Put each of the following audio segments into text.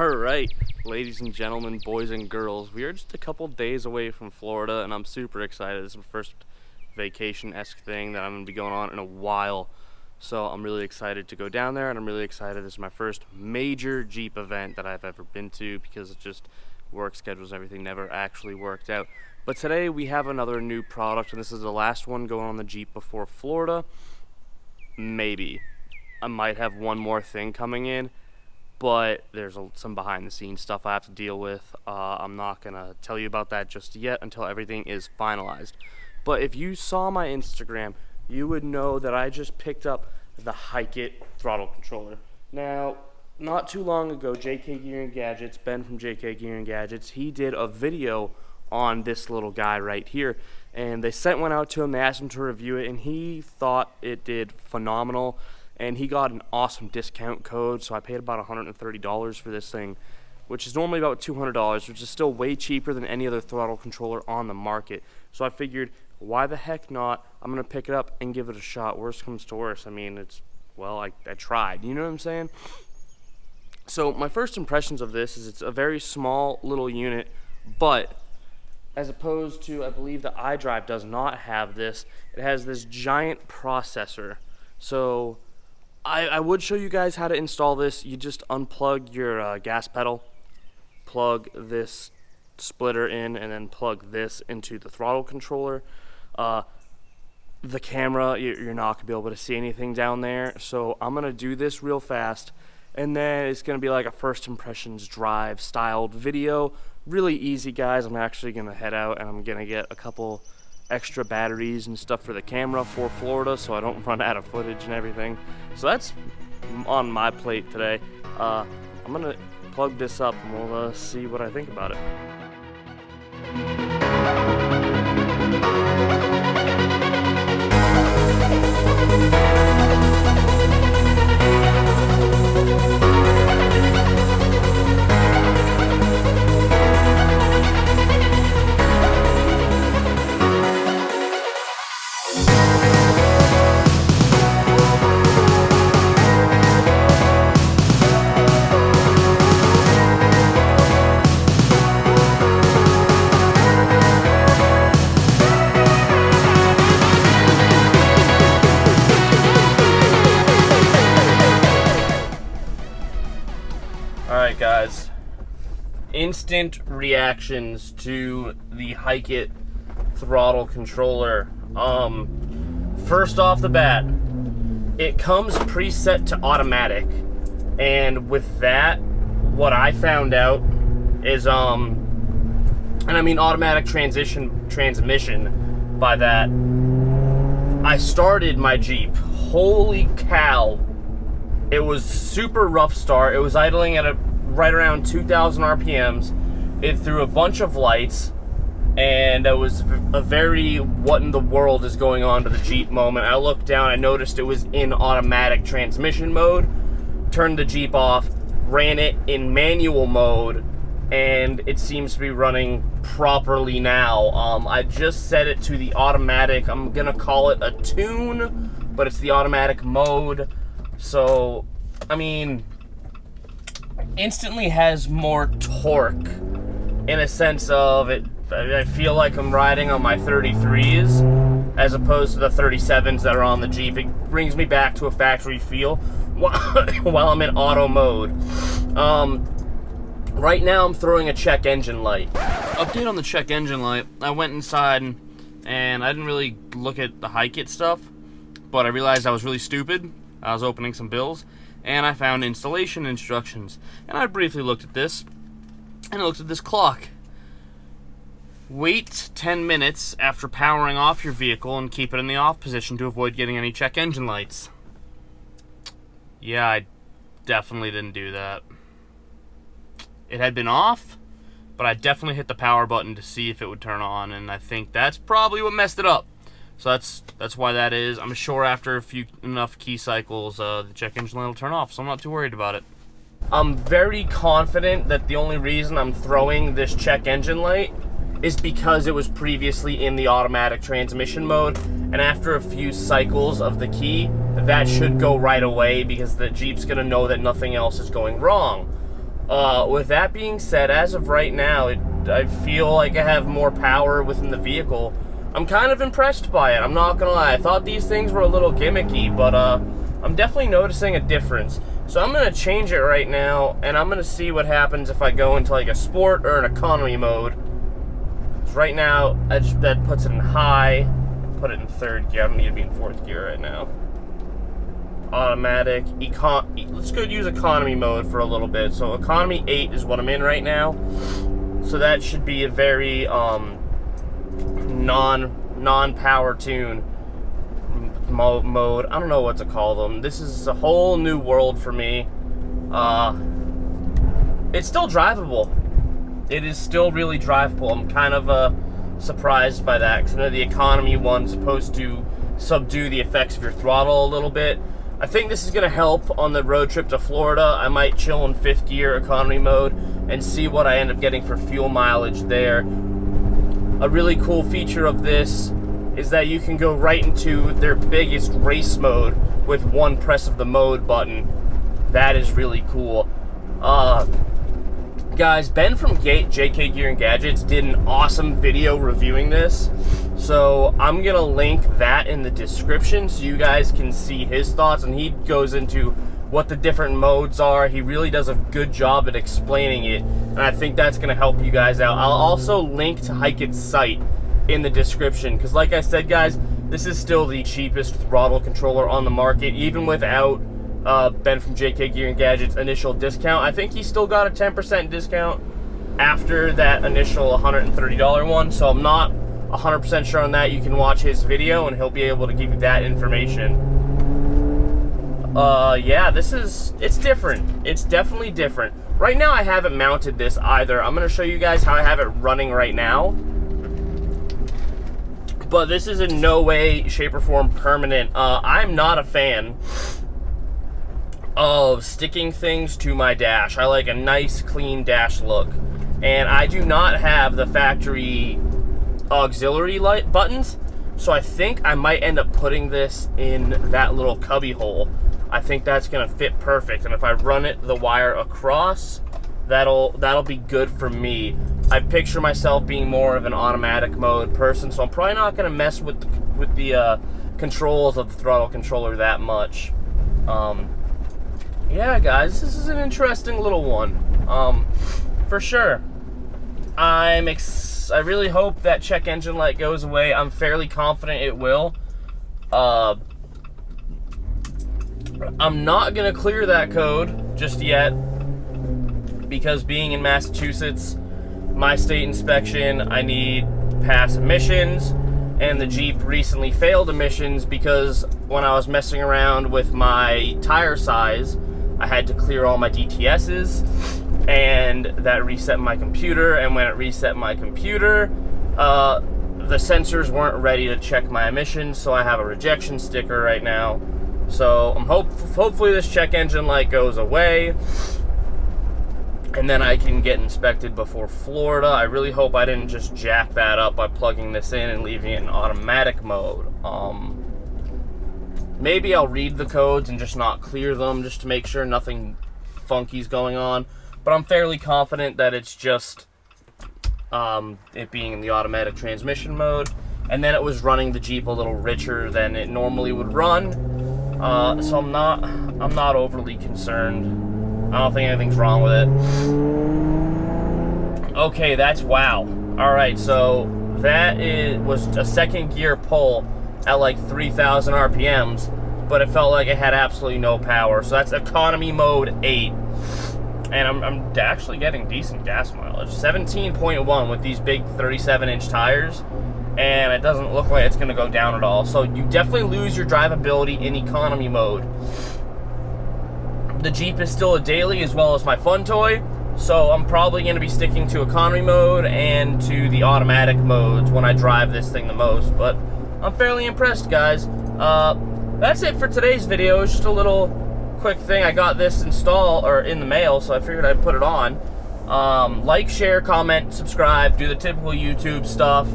Alright, ladies and gentlemen, boys and girls, we are just a couple days away from Florida, and I'm super excited. This is my first vacation-esque thing that I'm going to be going on in a while. So I'm really excited to go down there, and I'm really excited. This is my first major Jeep event that I've ever been to, because it just work schedules and everything never actually worked out. But today we have another new product, and this is the last one going on the Jeep before Florida. Maybe. I might have one more thing coming in, but there's some behind the scenes stuff I have to deal with. I'm not gonna tell you about that just yet until everything is finalized. But if you saw my Instagram, you would know that I just picked up the Hikeit throttle controller. Now, not too long ago, JK Gear and Gadgets, Ben from JK Gear and Gadgets, he did a video on this little guy right here, and they sent one out to him. They asked him to review it, and he thought it did phenomenal. And he got an awesome discount code, so I paid about $130 for this thing, which is normally about $200, which is still way cheaper than any other throttle controller on the market. So I figured, why the heck not? I'm going to pick it up and give it a shot. Worst comes to worst. I mean, I tried. You know what I'm saying? So my first impressions of this is it's a very small little unit, but as opposed to, I believe the iDrive does not have this, it has this giant processor. So I would show you guys how to install this. You just unplug your gas pedal, plug this splitter in, and then plug this into the throttle controller. The camera, you're not going to be able to see anything down there, so I'm going to do this real fast, and then it's going to be like a first impressions drive styled video. Really easy, guys. I'm actually going to head out, and I'm going to get a couple extra batteries and stuff for the camera for Florida, so I don't run out of footage and everything. So that's on my plate today. I'm gonna plug this up and we'll see what I think about it. Alright guys, instant reactions to the Hikeit throttle controller. First off the bat, it comes preset to automatic, and with that, what I found out is, and I mean automatic transmission by that, I started my Jeep, holy cow. It was super rough start. It was idling at right around 2,000 RPMs. It threw a bunch of lights, and it was a very what in the world is going on to the Jeep moment. I looked down, I noticed it was in automatic transmission mode, turned the Jeep off, ran it in manual mode, and it seems to be running properly now. I just set it to the automatic. I'm gonna call it a tune, but it's the automatic mode. So, I mean, instantly has more torque in a sense of it. I feel like I'm riding on my 33s as opposed to the 37s that are on the Jeep. It brings me back to a factory feel while I'm in auto mode. Right now I'm throwing a check engine light. Update on the check engine light. I went inside and I didn't really look at the Hikeit stuff, but I realized I was really stupid. I was opening some bills, and I found installation instructions. And I briefly looked at this, and I looked at this clock. Wait 10 minutes after powering off your vehicle and keep it in the off position to avoid getting any check engine lights. Yeah, I definitely didn't do that. It had been off, but I definitely hit the power button to see if it would turn on, and I think that's probably what messed it up. So that's why that is. I'm sure after enough key cycles, the check engine light will turn off, so I'm not too worried about it. I'm very confident that the only reason I'm throwing this check engine light is because it was previously in the automatic transmission mode, and after a few cycles of the key, that should go right away because the Jeep's gonna know that nothing else is going wrong. With that being said, as of right now, I feel like I have more power within the vehicle. I'm kind of impressed by it, I'm not gonna lie. I thought these things were a little gimmicky, but I'm definitely noticing a difference. So I'm gonna change it right now, and I'm gonna see what happens if I go into like a sport or an economy mode. So right now, that puts it in high, put it in third gear. I don't need to be in fourth gear right now. Automatic, let's go use economy mode for a little bit. So economy 8 is what I'm in right now. So that should be a very non-power tune mode. I don't know what to call them. This is a whole new world for me. It's still drivable. It is still really drivable. I'm kind of surprised by that, because I know the economy one's supposed to subdue the effects of your throttle a little bit. I think this is going to help on the road trip to Florida. I might chill in 5th gear economy mode and see what I end up getting for fuel mileage there. A really cool feature of this is that you can go right into their biggest race mode with one press of the mode button. That is really cool. Guys, Ben from JK Gear and Gadgets did an awesome video reviewing this, so I'm gonna link that in the description so you guys can see his thoughts, and he goes into what the different modes are. He really does a good job at explaining it, and I think that's gonna help you guys out. I'll also link to Hikeit's site in the description, because like I said, guys, this is still the cheapest throttle controller on the market, even without Ben from JK Gear and Gadgets initial discount. I think he still got a 10% discount after that initial $130 one, so I'm not 100% sure on that. You can watch his video and he'll be able to give you that information. Yeah, it's different. It's definitely different. Right now I haven't mounted this either. I'm going to show you guys how I have it running right now. But this is in no way, shape, or form permanent. I'm not a fan of sticking things to my dash. I like a nice, clean dash look. And I do not have the factory auxiliary light buttons, so I think I might end up putting this in that little cubby hole. I think that's gonna fit perfect, and if I run the wire across, that'll be good for me. I picture myself being more of an automatic mode person, so I'm probably not gonna mess with the controls of the throttle controller that much. Yeah, guys, this is an interesting little one, for sure. I really hope that check engine light goes away. I'm fairly confident it will. I'm not gonna clear that code just yet, because being in Massachusetts, my state inspection, I need pass emissions, and the Jeep recently failed emissions because when I was messing around with my tire size, I had to clear all my DTSs, and that reset my computer, and when it reset my computer, the sensors weren't ready to check my emissions, so I have a rejection sticker right now. So I'm hopefully this check engine light goes away, and then I can get inspected before Florida. I really hope I didn't just jack that up by plugging this in and leaving it in automatic mode. Maybe I'll read the codes and just not clear them, just to make sure nothing funky's going on. But I'm fairly confident that it's just it being in the automatic transmission mode. And then it was running the Jeep a little richer than it normally would run. So I'm not overly concerned. I don't think anything's wrong with it. Okay, that's wow. Alright, so that was a 2nd gear pull at like 3,000 RPMs, but it felt like it had absolutely no power. So that's economy mode 8. And I'm actually getting decent gas mileage. 17.1 with these big 37-inch tires, and it doesn't look like it's going to go down at all. So you definitely lose your drivability in economy mode. The Jeep is still a daily as well as my fun toy, so I'm probably going to be sticking to economy mode and to the automatic modes when I drive this thing the most. But I'm fairly impressed, guys. That's it for today's video. It's just a little quick thing. I got this installed or in the mail, so I figured I'd put it on. Like, share, comment, subscribe, do the typical YouTube stuff.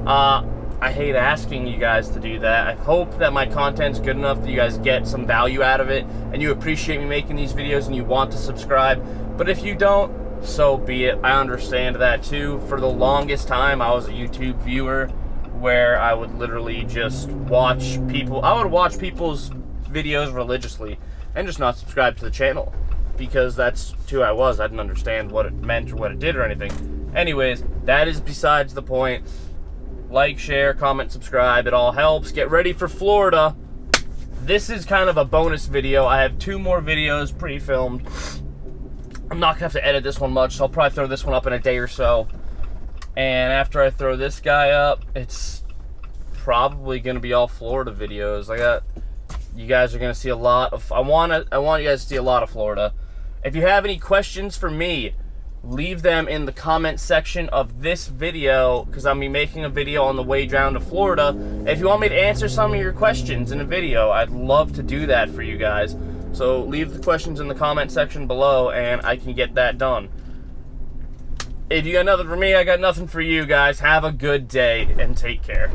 I hate asking you guys to do that. I hope that my content's good enough that you guys get some value out of it and you appreciate me making these videos and you want to subscribe. But if you don't, so be it. I understand that too. For the longest time, I was a YouTube viewer where I would literally just watch people. I would watch people's videos religiously and just not subscribe to the channel because that's who I was. I didn't understand what it meant or what it did or anything. Anyways, that is besides the point. Like, share, comment, subscribe. It all helps. Get ready for Florida. This is kind of a bonus video. I have 2 more videos pre-filmed. I'm not going to have to edit this one much, so I'll probably throw this one up in a day or so. And after I throw this guy up, it's probably going to be all Florida videos. You guys are going to see a lot of, I want you guys to see a lot of Florida. If you have any questions for me, leave them in the comment section of this video, because I'll be making a video on the way down to Florida. If you want me to answer some of your questions in a video, I'd love to do that for you guys. So leave the questions in the comment section below, and I can get that done. If you got nothing for me, I got nothing for you guys. Have a good day, and take care.